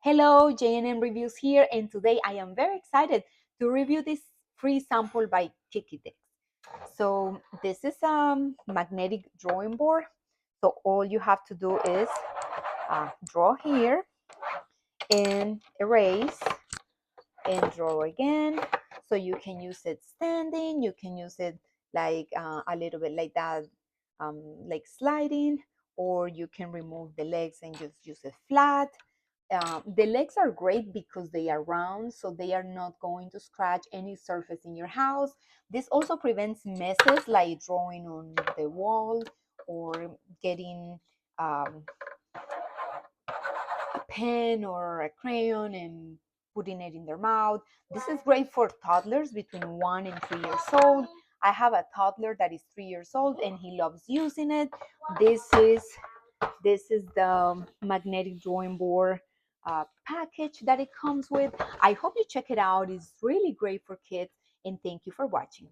Hello, J&M Reviews here, and today I am very excited to review this free sample by Kikidex. So this is a magnetic drawing board. So all you have to do is draw here and erase and draw again. So you can use it standing, you can use it like a little bit like that, like sliding, or you can remove the legs and just use it flat. The legs are great because they are round, so they are not going to scratch any surface in your house. This also prevents messes like drawing on the wall or getting a pen or a crayon and putting it in their mouth. This is great for toddlers between 1 and 3 years old. I have a toddler that is 3 years old and he loves using it. This is the magnetic drawing board package that it comes with. I hope you check it out. It's really great for kids, and thank you for watching.